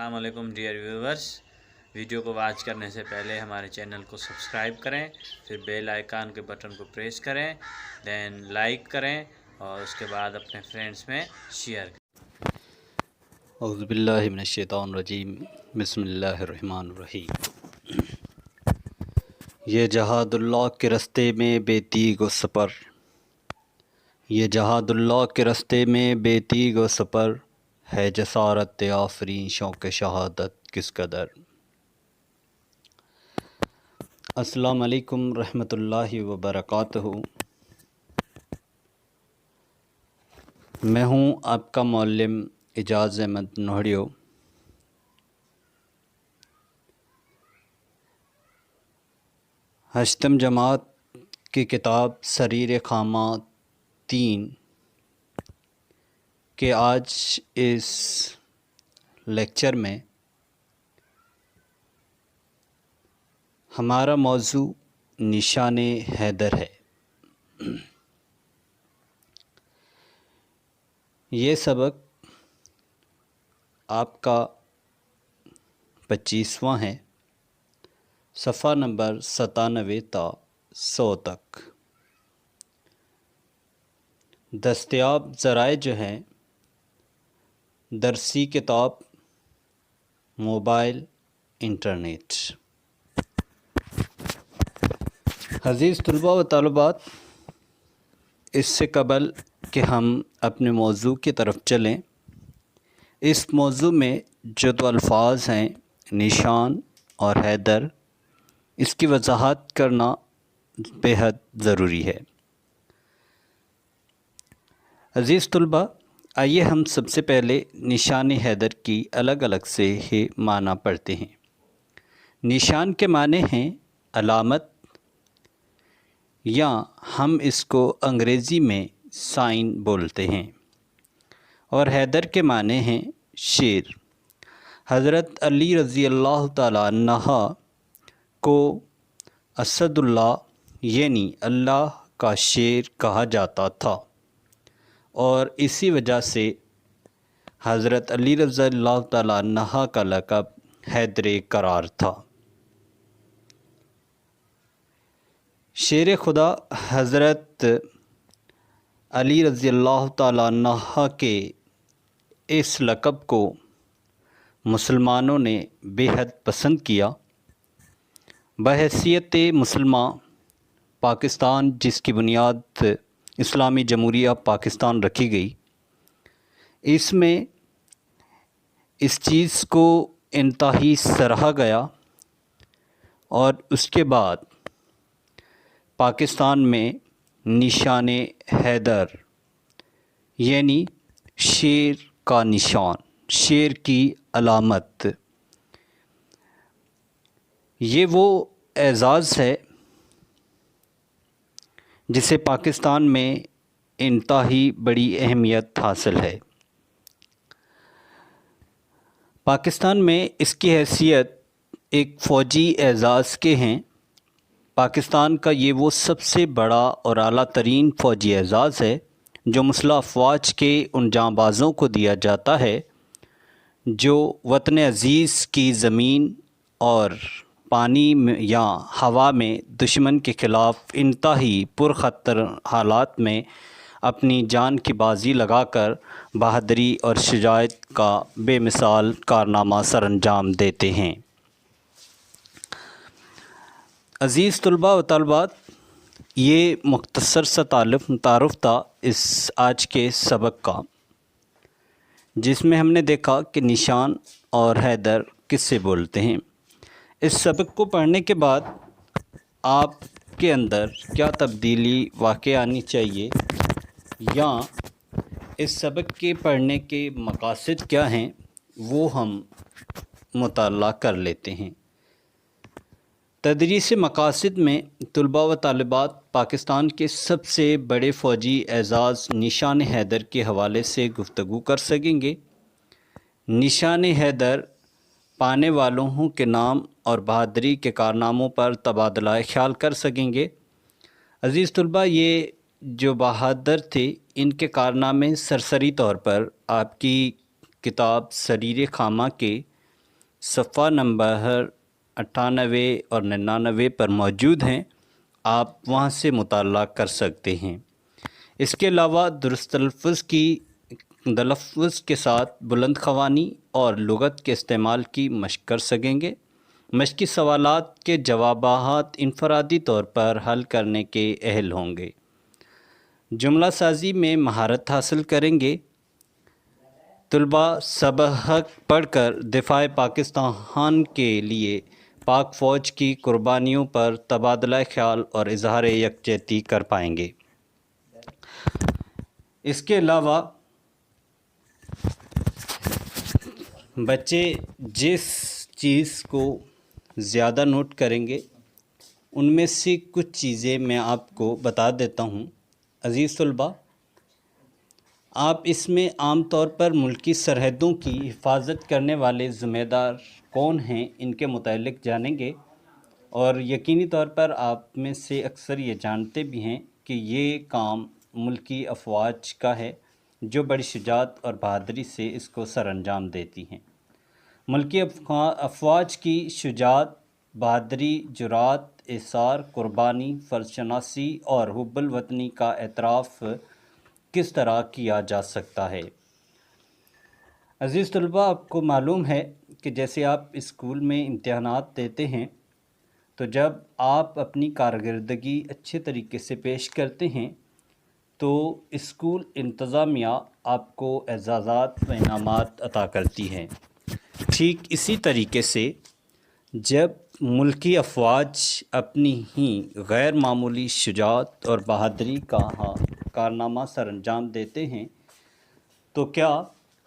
السلام علیکم dear viewers, video کو واچ کرنے سے پہلے ہمارے چینل کو سبسکرائب کریں، پھر بیل آئیکن کے بٹن کو پریس کریں، دین لائک کریں اور اس کے بعد اپنے فرینڈز میں شیئر کریں۔ اعوذ باللہ من الشیطان الرجیم، بسم اللہ الرحمن الرحیم۔ یہ جہاد اللہ کے راستے میں بے تیغ و سپر، یہ جہاد اللہ کے راستے میں بے تیغ و سپر، ہے جسارت آفرین شوق شہادت کس قدر۔ السلام علیکم رحمۃ اللہ وبرکاتہ۔ میں ہوں آپ کا معلم اعجاز احمد نوہڑیو۔ ہشتم جماعت کی کتاب سریر خامہ 3 کے آج اس لیکچر میں ہمارا موضوع نشان حیدر ہے۔ یہ سبق آپ کا 25واں ہے، صفحہ نمبر 97 تا 100 تک۔ دستیاب ذرائع جو ہیں: درسی کتاب، موبائل، انٹرنیٹ۔ عزیز طلباء و طالبات، اس سے قبل کہ ہم اپنے موضوع کی طرف چلیں، اس موضوع میں جو دو الفاظ ہیں نشان اور حیدر، اس کی وضاحت کرنا بے حد ضروری ہے۔ عزیز طلباء، آئیے ہم سب سے پہلے نشان حیدر کی الگ الگ سے ہی معنی پڑھتے ہیں۔ نشان کے معنی ہیں علامت، یا ہم اس کو انگریزی میں سائن بولتے ہیں، اور حیدر کے معنی ہیں شیر۔ حضرت علی رضی اللہ تعالیٰ عنہ کو اسد اللہ یعنی اللہ کا شیر کہا جاتا تھا، اور اسی وجہ سے حضرت علی رضی اللہ تعالیٰ عنہ کا لقب حیدر قرار تھا۔ شیر خدا حضرت علی رضی اللہ تعالیٰ عنہ کے اس لقب کو مسلمانوں نے بے حد پسند کیا۔ بحیثیت مسلمہ پاکستان، جس کی بنیاد اسلامی جمہوریہ پاکستان رکھی گئی، اس میں اس چیز کو انتہائی سراہا گیا، اور اس کے بعد پاکستان میں نشان حیدر یعنی شیر کا نشان، شیر کی علامت، یہ وہ اعزاز ہے جسے پاکستان میں انتہائی بڑی اہمیت حاصل ہے۔ پاکستان میں اس کی حیثیت ایک فوجی اعزاز کے ہیں۔ پاکستان کا یہ وہ سب سے بڑا اور اعلیٰ ترین فوجی اعزاز ہے جو مسلح افواج کے ان جانبازوں کو دیا جاتا ہے جو وطن عزیز کی زمین اور پانی میں یا ہوا میں دشمن کے خلاف انتہائی پرخطر حالات میں اپنی جان کی بازی لگا کر بہادری اور شجاعت کا بے مثال کارنامہ سر انجام دیتے ہیں۔ عزیز طلباء و طالبات، یہ مختصر سا تعارف تھا اس آج کے سبق کا، جس میں ہم نے دیکھا کہ نشان اور حیدر کس سے بولتے ہیں۔ اس سبق کو پڑھنے کے بعد آپ کے اندر کیا تبدیلی واقع آنی چاہیے، یا اس سبق کے پڑھنے کے مقاصد کیا ہیں، وہ ہم مطالعہ کر لیتے ہیں۔ تدریس مقاصد میں طلباء و طالبات پاکستان کے سب سے بڑے فوجی اعزاز نشان حیدر کے حوالے سے گفتگو کر سکیں گے۔ نشان حیدر پانے والوں کے نام اور بہادری کے کارناموں پر تبادلہ خیال کر سکیں گے۔ عزیز طلباء، یہ جو بہادر تھے، ان کے کارنامے سرسری طور پر آپ کی کتاب سریر خامہ کے صفحہ نمبر 98 اور 99 پر موجود ہیں، آپ وہاں سے مطالعہ کر سکتے ہیں۔ اس کے علاوہ درست تلفظ کے ساتھ بلند خوانی اور لغت کے استعمال کی مشق کر سکیں گے۔ مشقی سوالات کے جوابات انفرادی طور پر حل کرنے کے اہل ہوں گے۔ جملہ سازی میں مہارت حاصل کریں گے۔ طلباء سبق پڑھ کر دفاع پاکستان کے لیے پاک فوج کی قربانیوں پر تبادلہ خیال اور اظہار یکجہتی کر پائیں گے۔ اس کے علاوہ بچے جس چیز کو زیادہ نوٹ کریں گے ان میں سے کچھ چیزیں میں آپ کو بتا دیتا ہوں۔ عزیز طلباء، آپ اس میں عام طور پر ملکی سرحدوں کی حفاظت کرنے والے ذمہ دار کون ہیں ان کے متعلق جانیں گے، اور یقینی طور پر آپ میں سے اکثر یہ جانتے بھی ہیں کہ یہ کام ملکی افواج کا ہے جو بڑی شجاعت اور بہادری سے اس کو سر انجام دیتی ہیں۔ ملکی افواج کی شجاعت، بہادری، جرات، ایثار، قربانی، فرض شناسی اور حب الوطنی کا اعتراف کس طرح کیا جا سکتا ہے؟ عزیز طلباء، آپ کو معلوم ہے کہ جیسے آپ اسکول میں امتحانات دیتے ہیں تو جب آپ اپنی کارکردگی اچھے طریقے سے پیش کرتے ہیں تو اسکول انتظامیہ آپ کو اعزازات و انعامات عطا کرتی ہے۔ ٹھیک اسی طریقے سے جب ملکی افواج اپنی ہی غیر معمولی شجاعت اور بہادری کا کارنامہ سر انجام دیتے ہیں تو کیا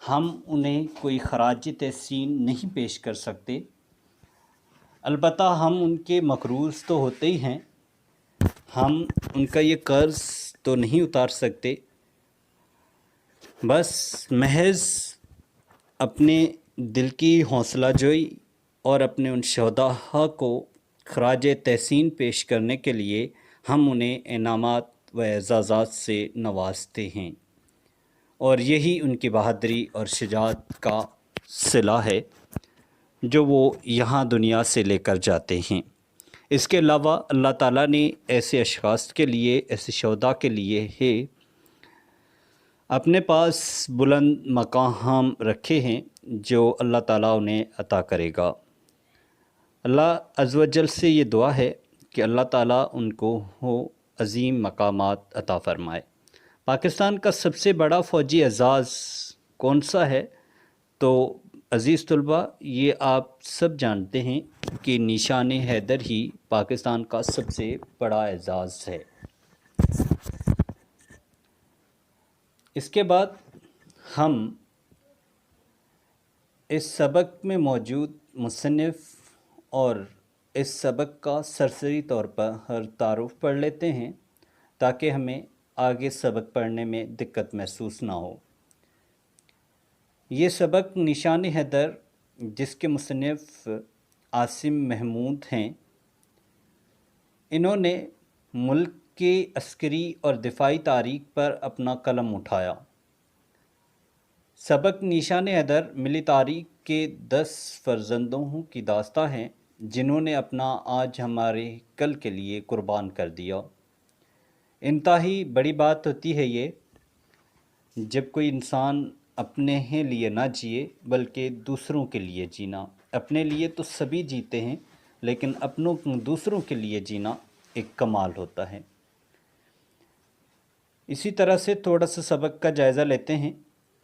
ہم انہیں کوئی خراج تحسین نہیں پیش کر سکتے؟ البتہ ہم ان کے مقروض تو ہوتے ہی ہیں، ہم ان کا یہ قرض تو نہیں اتار سکتے، بس محض اپنے دل کی حوصلہ جوئی اور اپنے ان شہداء کو خراج تحسین پیش کرنے کے لیے ہم انہیں انعامات و اعزازات سے نوازتے ہیں، اور یہی ان کی بہادری اور شجاعت کا صلہ ہے جو وہ یہاں دنیا سے لے کر جاتے ہیں۔ اس کے علاوہ اللہ تعالیٰ نے ایسے اشخاص کے لیے، ایسے شہداء کے لیے ہے اپنے پاس بلند مقام رکھے ہیں جو اللہ تعالیٰ انہیں عطا کرے گا۔ اللہ عز و جل سے یہ دعا ہے کہ اللہ تعالیٰ ان کو عظیم مقامات عطا فرمائے۔ پاکستان کا سب سے بڑا فوجی اعزاز کون سا ہے؟ تو عزیز طلباء، یہ آپ سب جانتے ہیں کہ نشان حیدر ہی پاکستان کا سب سے بڑا اعزاز ہے۔ اس کے بعد ہم اس سبق میں موجود مصنف اور اس سبق کا سرسری طور پر ہر تعارف پڑھ لیتے ہیں تاکہ ہمیں آگے سبق پڑھنے میں دقت محسوس نہ ہو۔ یہ سبق نشان حیدر، جس کے مصنف عاصم محمود ہیں، انہوں نے ملک کے عسکری اور دفاعی تاریخ پر اپنا قلم اٹھایا۔ سبق نشان حیدر ملی تاریخ کے 10 فرزندوں کی داستان ہے جنہوں نے اپنا آج ہمارے کل کے لیے قربان کر دیا۔ انتہائی بڑی بات ہوتی ہے یہ جب کوئی انسان اپنے ہی لیے نہ جیے بلکہ دوسروں کے لیے جینا۔ اپنے لیے تو سبھی جیتے ہیں لیکن دوسروں کے لیے جینا ایک کمال ہوتا ہے۔ اسی طرح سے تھوڑا سا سبق کا جائزہ لیتے ہیں۔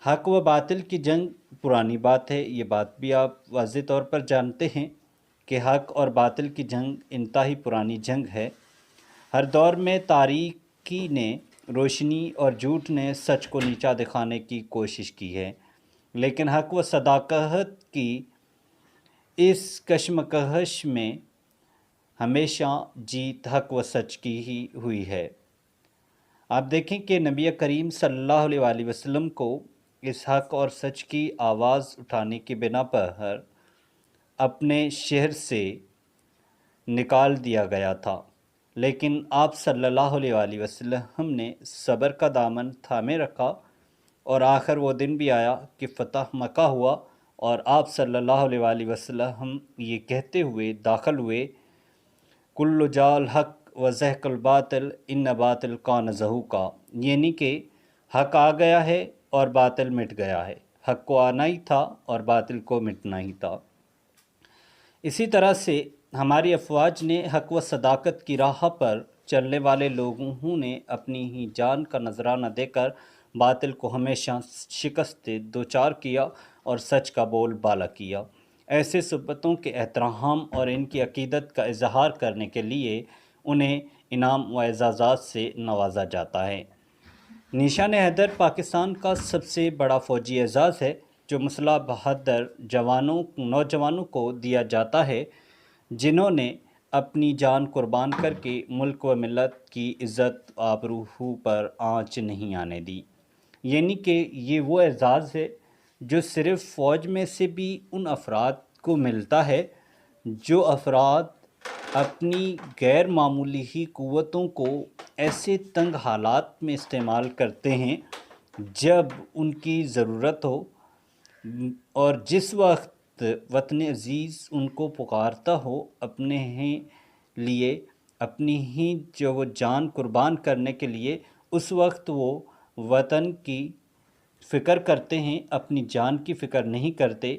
حق و باطل کی جنگ پرانی بات ہے، یہ بات بھی آپ واضح طور پر جانتے ہیں کہ حق اور باطل کی جنگ انتہائی پرانی جنگ ہے۔ ہر دور میں تاریکی نے روشنی اور جھوٹ نے سچ کو نیچا دکھانے کی کوشش کی ہے، لیکن حق و صداقت کی اس کشمکش میں ہمیشہ جیت حق و سچ کی ہی ہوئی ہے۔ آپ دیکھیں کہ نبی کریم صلی اللہ علیہ وسلم کو اس حق اور سچ کی آواز اٹھانے کی بنا پر اپنے شہر سے نکال دیا گیا تھا، لیکن آپ صلی اللہ علیہ وسلم نے صبر کا دامن تھامے رکھا اور آخر وہ دن بھی آیا کہ فتح مکہ ہوا اور آپ صلی اللہ علیہ وآلہ وسلم یہ کہتے ہوئے داخل ہوئے کل جال حق و زہق الباطل ان باطل کان زہوقا، یعنی کہ حق آ گیا ہے اور باطل مٹ گیا ہے، حق کو آنا ہی تھا اور باطل کو مٹنا ہی تھا۔ اسی طرح سے ہماری افواج نے حق و صداقت کی راہ پر چلنے والے لوگوں نے اپنی ہی جان کا نذرانہ دے کر باطل کو ہمیشہ شکست دوچار کیا اور سچ کا بول بالا کیا۔ ایسے سبتوں کے احترام اور ان کی عقیدت کا اظہار کرنے کے لیے انہیں انعام و اعزازات سے نوازا جاتا ہے۔ نشان حیدر پاکستان کا سب سے بڑا فوجی اعزاز ہے جو مسلح بہادر نوجوانوں کو دیا جاتا ہے جنہوں نے اپنی جان قربان کر کے ملک و ملت کی عزت آبرو پر آنچ نہیں آنے دی۔ یعنی کہ یہ وہ اعزاز ہے جو صرف فوج میں سے بھی ان افراد کو ملتا ہے جو افراد اپنی غیر معمولی ہی قوتوں کو ایسے تنگ حالات میں استعمال کرتے ہیں جب ان کی ضرورت ہو، اور جس وقت وطن عزیز ان کو پکارتا ہو اپنے ہی لیے، اپنی ہی جو وہ جان قربان کرنے کے لیے، اس وقت وہ وطن کی فکر کرتے ہیں، اپنی جان کی فکر نہیں کرتے،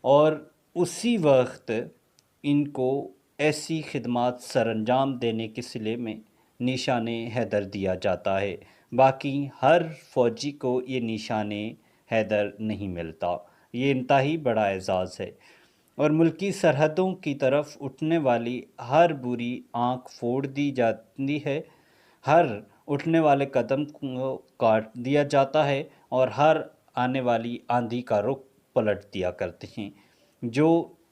اور اسی وقت ان کو ایسی خدمات سر انجام دینے کے صلے میں نشان حیدر دیا جاتا ہے۔ باقی ہر فوجی کو یہ نشان حیدر نہیں ملتا۔ یہ انتہائی بڑا اعزاز ہے اور ملکی سرحدوں کی طرف اٹھنے والی ہر بری آنکھ پھوڑ دی جاتی ہے، ہر اٹھنے والے قدم کو کاٹ دیا جاتا ہے اور ہر آنے والی آندھی کا رخ پلٹ دیا کرتے ہیں۔ جو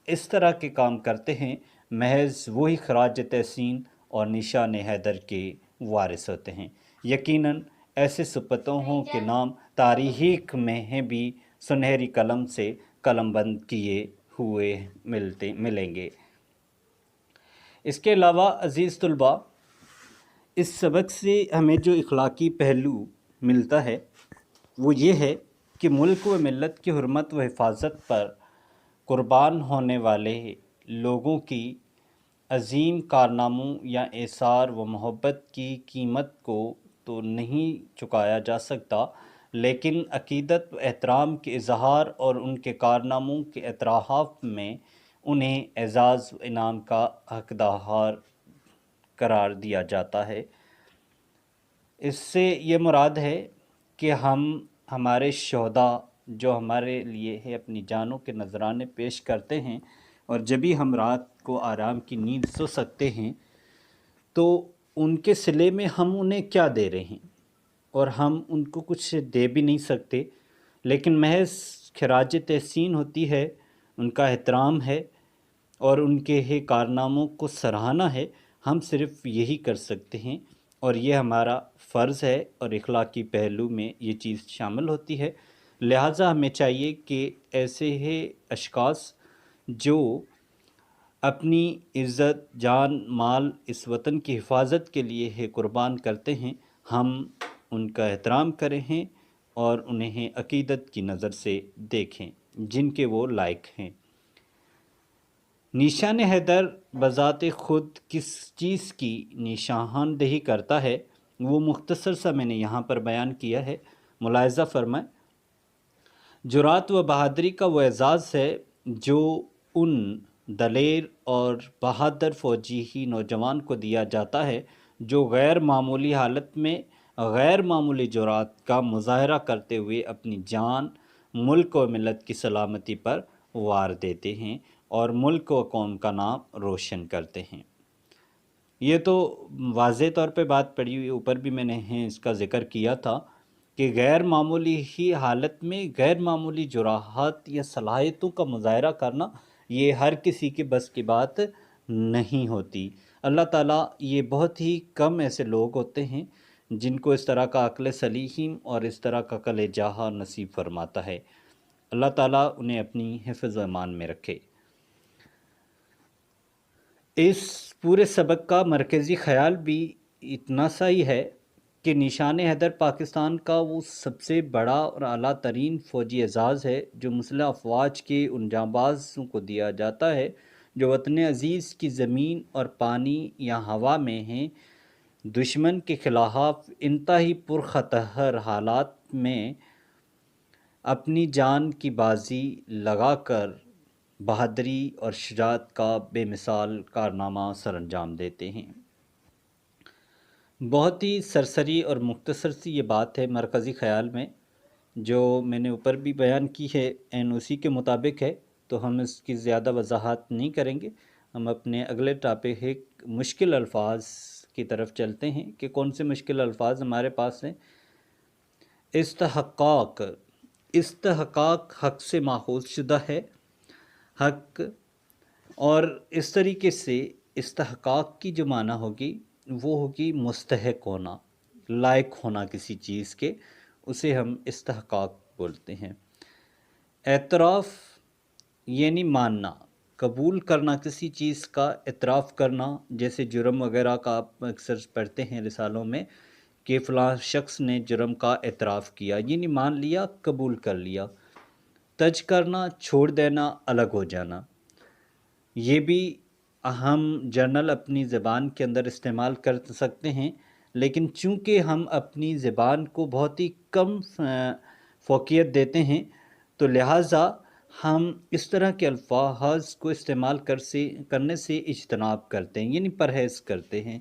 اس طرح کے کام کرتے ہیں محض وہی خراج تحسین اور نشان حیدر کے وارث ہوتے ہیں۔ یقیناً ایسے سپتوں کے نام تاریخ میں بھی سنہری قلم سے قلم بند کیے ہوئے ملیں گے۔ اس کے علاوہ عزیز طلباء، اس سبق سے ہمیں جو اخلاقی پہلو ملتا ہے وہ یہ ہے کہ ملک و ملت کی حرمت و حفاظت پر قربان ہونے والے لوگوں کی عظیم کارناموں یا ایثار و محبت کی قیمت کو تو نہیں چکایا جا سکتا، لیکن عقیدت و احترام کے اظہار اور ان کے کارناموں کے اعتراف میں انہیں اعزاز و انعام کا حقدار قرار دیا جاتا ہے۔ اس سے یہ مراد ہے کہ ہمارے شہداء جو ہمارے لیے ہے اپنی جانوں کے نذرانے پیش کرتے ہیں، اور جب بھی ہم رات کو آرام کی نیند سو سکتے ہیں تو ان کے صلے میں ہم انہیں کیا دے رہے ہیں، اور ہم ان کو کچھ دے بھی نہیں سکتے، لیکن محض خراج تحسین ہوتی ہے، ان کا احترام ہے اور ان کے کارناموں کو سراہنا ہے۔ ہم صرف یہی کر سکتے ہیں اور یہ ہمارا فرض ہے اور اخلاقی پہلو میں یہ چیز شامل ہوتی ہے۔ لہٰذا ہمیں چاہیے کہ ایسے اشخاص جو اپنی عزت، جان، مال اس وطن کی حفاظت کے لیے قربان کرتے ہیں، ہم ان کا احترام کریں اور انہیں عقیدت کی نظر سے دیکھیں جن کے وہ لائق ہیں۔ نشان حیدر بذات خود کس چیز کی نشاندہی کرتا ہے وہ مختصر سا میں نے یہاں پر بیان کیا ہے، ملاحظہ فرمائیں۔ جرات و بہادری کا وہ اعزاز ہے جو ان دلیر اور بہادر فوجی ہی نوجوان کو دیا جاتا ہے جو غیر معمولی حالت میں غیر معمولی جرات کا مظاہرہ کرتے ہوئے اپنی جان ملک و ملت کی سلامتی پر وار دیتے ہیں اور ملک و قوم کا نام روشن کرتے ہیں۔ یہ تو واضح طور پہ بات پڑی ہوئی، اوپر بھی میں نے اس کا ذکر کیا تھا کہ غیر معمولی ہی حالت میں غیر معمولی جراحت یا صلاحیتوں کا مظاہرہ کرنا یہ ہر کسی کے بس کی بات نہیں ہوتی۔ اللہ تعالیٰ یہ بہت ہی کم ایسے لوگ ہوتے ہیں جن کو اس طرح کا عقل سلیم اور اس طرح کا کلیجہ نصیب فرماتا ہے۔ اللہ تعالیٰ انہیں اپنی حفظ و امان میں رکھے۔ اس پورے سبق کا مرکزی خیال بھی اتنا سا ہی ہے کہ نشان حیدر پاکستان کا وہ سب سے بڑا اور اعلیٰ ترین فوجی اعزاز ہے جو مسلح افواج کے ان جانبازوں کو دیا جاتا ہے جو وطن عزیز کی زمین اور پانی یا ہوا میں ہیں، دشمن کے خلاف انتہائی پرخطر حالات میں اپنی جان کی بازی لگا کر بہادری اور شجاعت کا بے مثال کارنامہ سر انجام دیتے ہیں۔ بہت ہی سرسری اور مختصر سی یہ بات ہے مرکزی خیال میں، جو میں نے اوپر بھی بیان کی ہے این او سی کے مطابق ہے، تو ہم اس کی زیادہ وضاحت نہیں کریں گے۔ ہم اپنے اگلے ٹاپک مشکل الفاظ کی طرف چلتے ہیں کہ کون سے مشکل الفاظ ہمارے پاس ہیں۔ استحقاق حق سے ماخوذ شدہ ہے، حق، اور اس طریقے سے استحقاق کی جو معنی ہوگی وہ ہوگی مستحق ہونا، لائق ہونا کسی چیز کے، اسے ہم استحقاق بولتے ہیں۔ اعتراف یعنی ماننا، قبول کرنا کسی چیز کا، اعتراف کرنا، جیسے جرم وغیرہ کا آپ اکثر پڑھتے ہیں رسالوں میں کہ فلاں شخص نے جرم کا اعتراف کیا، یعنی مان لیا، قبول کر لیا۔ تج کرنا، چھوڑ دینا، الگ ہو جانا، یہ بھی ہم جرنل اپنی زبان کے اندر استعمال کر سکتے ہیں، لیکن چونکہ ہم اپنی زبان کو بہت ہی کم فوقیت دیتے ہیں تو لہٰذا ہم اس طرح کے الفاظ کو استعمال کرنے سے اجتناب کرتے ہیں، یعنی پرہیز کرتے ہیں،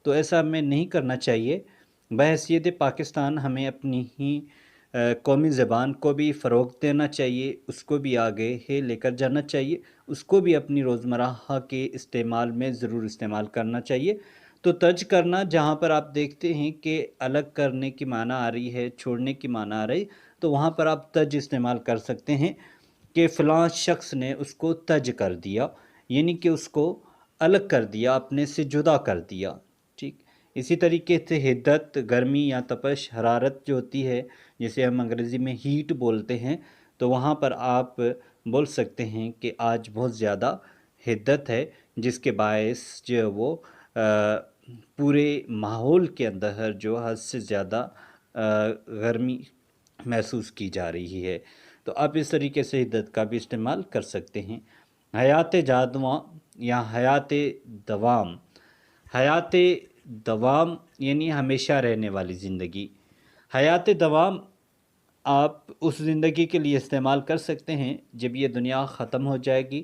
تو ایسا ہمیں نہیں کرنا چاہیے۔ بحیثیت پاکستان ہمیں اپنی ہی قومی زبان کو بھی فروغ دینا چاہیے، اس کو بھی آگے لے کر جانا چاہیے، اس کو بھی اپنی روزمرہ کے استعمال میں ضرور استعمال کرنا چاہیے۔ تو تج کرنا، جہاں پر آپ دیکھتے ہیں کہ الگ کرنے کی معنی آ رہی ہے، چھوڑنے کی معنی آ رہی، تو وہاں پر آپ تج استعمال کر سکتے ہیں کہ فلاں شخص نے اس کو تج کر دیا، یعنی کہ اس کو الگ کر دیا، اپنے سے جدا کر دیا، ٹھیک۔ اسی طریقے سے حدت، گرمی یا تپش، حرارت جو ہوتی ہے جسے ہم انگریزی میں ہیٹ بولتے ہیں، تو وہاں پر آپ بول سکتے ہیں کہ آج بہت زیادہ حدت ہے، جس کے باعث جو وہ پورے ماحول کے اندر جو حد سے زیادہ گرمی محسوس کی جا رہی ہے، تو آپ اس طریقے سے حدت کا بھی استعمال کر سکتے ہیں۔ حیات جادواں یا حیات دوام، حیات دوام یعنی ہمیشہ رہنے والی زندگی۔ حیات دوام آپ اس زندگی کے لیے استعمال کر سکتے ہیں جب یہ دنیا ختم ہو جائے گی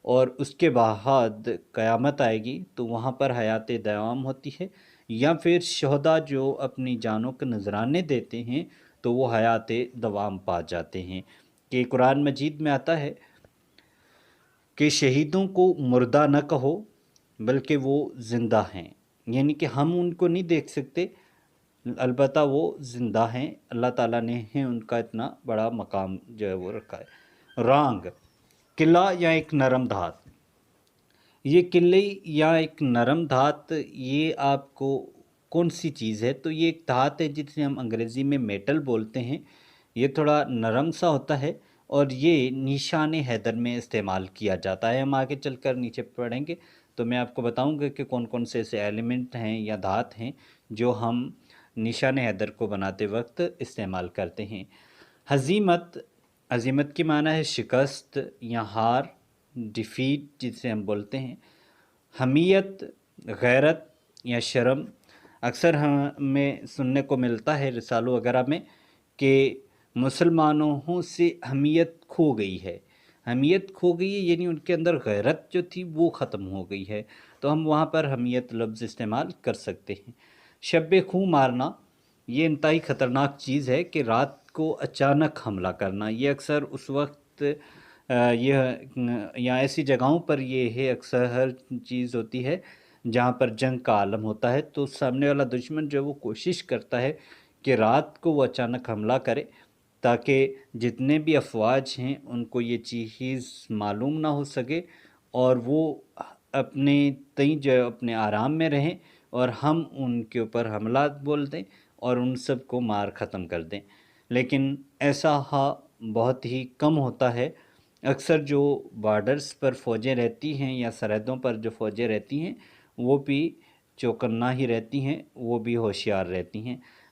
اور اس کے بعد قیامت آئے گی، تو وہاں پر حیات دوام ہوتی ہے، یا پھر شہداء جو اپنی جانوں کے نذرانے دیتے ہیں تو وہ حیات دوام پا جاتے ہیں۔ کہ قرآن مجید میں آتا ہے کہ شہیدوں کو مردہ نہ کہو بلکہ وہ زندہ ہیں، یعنی کہ ہم ان کو نہیں دیکھ سکتے، البتہ وہ زندہ ہیں، اللہ تعالیٰ نے ان کا اتنا بڑا مقام جو ہے وہ رکھا ہے۔ رانگ، قلعہ یا ایک نرم دھات، یہ قلعے یا ایک نرم دھات یہ آپ کو کون سی چیز ہے؟ تو یہ ایک دھات ہے جسے ہم انگریزی میں میٹل بولتے ہیں، یہ تھوڑا نرم سا ہوتا ہے اور یہ نشان حیدر میں استعمال کیا جاتا ہے۔ ہم آگے چل کر نیچے پڑھیں گے تو میں آپ کو بتاؤں گا کہ کون کون سے ایسے ایلیمنٹ ہیں یا دھات ہیں جو ہم نشان حیدر کو بناتے وقت استعمال کرتے ہیں۔ ہزیمت، ہزیمت کی معنی ہے شکست یا ہار، ڈیفیٹ جسے ہم بولتے ہیں۔ حمیت، غیرت یا شرم، اکثر ہمیں سننے کو ملتا ہے رسالوں وغیرہ میں کہ مسلمانوں سے حمیت کھو گئی ہے، حمیت کھو گئی ہے یعنی ان کے اندر غیرت جو تھی وہ ختم ہو گئی ہے، تو ہم وہاں پر حمیت لفظ استعمال کر سکتے ہیں۔ شب خوں مارنا، یہ انتہائی خطرناک چیز ہے کہ رات کو اچانک حملہ کرنا، یہ اکثر اس وقت یا ایسی جگہوں پر یہ ہے اکثر ہر چیز ہوتی ہے جہاں پر جنگ کا عالم ہوتا ہے، تو سامنے والا دشمن جو وہ کوشش کرتا ہے کہ رات کو وہ اچانک حملہ کرے تاکہ جتنے بھی افواج ہیں ان کو یہ چیز معلوم نہ ہو سکے اور وہ اپنے تئیں جو اپنے آرام میں رہیں اور ہم ان کے اوپر حملات بول دیں اور ان سب کو مار ختم کر دیں، لیکن ایسا بہت ہی کم ہوتا ہے۔ اکثر جو بارڈرز پر فوجیں رہتی ہیں یا سرحدوں پر جو فوجیں رہتی ہیں وہ بھی چوکنا ہی رہتی ہیں، وہ بھی ہوشیار رہتی ہیں۔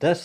10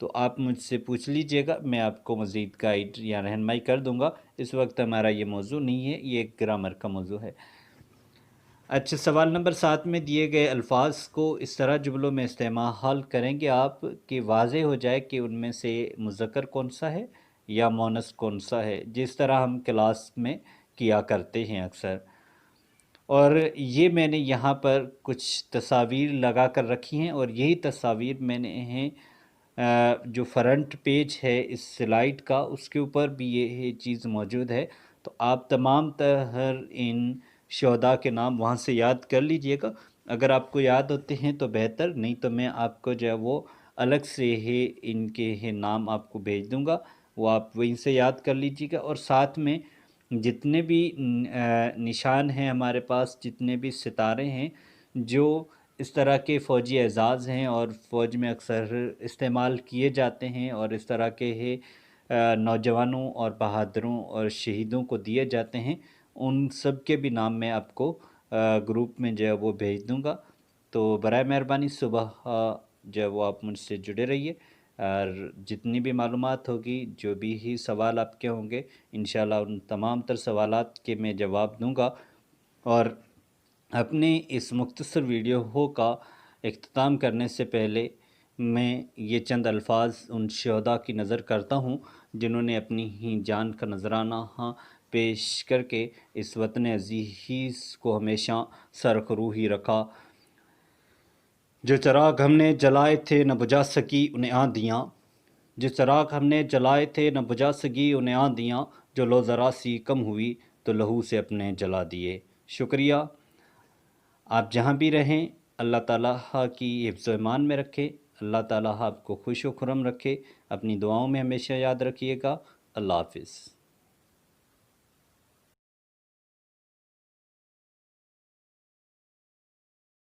تو آپ مجھ سے پوچھ لیجئے گا، میں آپ کو مزید گائیڈ یا رہنمائی کر دوں گا۔ اس وقت ہمارا یہ موضوع نہیں ہے، یہ ایک گرامر کا موضوع ہے۔ اچھا، سوال نمبر 7 میں دیے گئے الفاظ کو اس طرح جملوں میں استعمال کریں گے آپ کہ واضح ہو جائے کہ ان میں سے مذکر کون سا ہے یا مؤنث کون سا ہے، جس طرح ہم کلاس میں کیا کرتے ہیں اکثر۔ اور یہ میں نے یہاں پر کچھ تصاویر لگا کر رکھی ہیں، اور یہی تصاویر میں نے ہیں جو فرنٹ پیج ہے اس سلائیڈ کا، اس کے اوپر بھی یہ چیز موجود ہے۔ تو آپ تمام تر ان شہداء کے نام وہاں سے یاد کر لیجئے گا۔ اگر آپ کو یاد ہوتے ہیں تو بہتر، نہیں تو میں آپ کو جو ہے وہ الگ سے ہی ان کے نام آپ کو بھیج دوں گا، وہ آپ وہیں سے یاد کر لیجئے گا۔ اور ساتھ میں جتنے بھی نشان ہیں ہمارے پاس، جتنے بھی ستارے ہیں جو اس طرح کے فوجی اعزاز ہیں اور فوج میں اکثر استعمال کیے جاتے ہیں، اور اس طرح کے نوجوانوں اور بہادروں اور شہیدوں کو دیے جاتے ہیں، ان سب کے بھی نام میں آپ کو گروپ میں جو ہے وہ بھیج دوں گا۔ تو برائے مہربانی صبح جو ہے وہ آپ مجھ سے جڑے رہیے، اور جتنی بھی معلومات ہوگی، جو بھی ہی سوال آپ کے ہوں گے، انشاءاللہ ان تمام تر سوالات کے میں جواب دوں گا۔ اور اپنے اس مختصر ویڈیو کا اختتام کرنے سے پہلے میں یہ چند الفاظ ان شہداء کی نظر کرتا ہوں جنہوں نے اپنی ہی جان کا نذرانہ پیش کر کے اس وطن عزیز کو ہمیشہ سرخروہی رکھا۔ جو چراغ ہم نے جلائے تھے نہ بجھا سکی انہیں آندیاں، جو چراغ ہم نے جلائے تھے نہ بجھا سکی انہیں آندیاں، جو لو ذرا سی کم ہوئی تو لہو سے اپنے جلا دیے۔ شکریہ۔ آپ جہاں بھی رہیں، اللہ تعالیٰ کی حفظ و ایمان میں رکھے، اللہ تعالیٰ آپ کو خوش و خرم رکھے، اپنی دعاؤں میں ہمیشہ یاد رکھیے گا۔ اللہ حافظ۔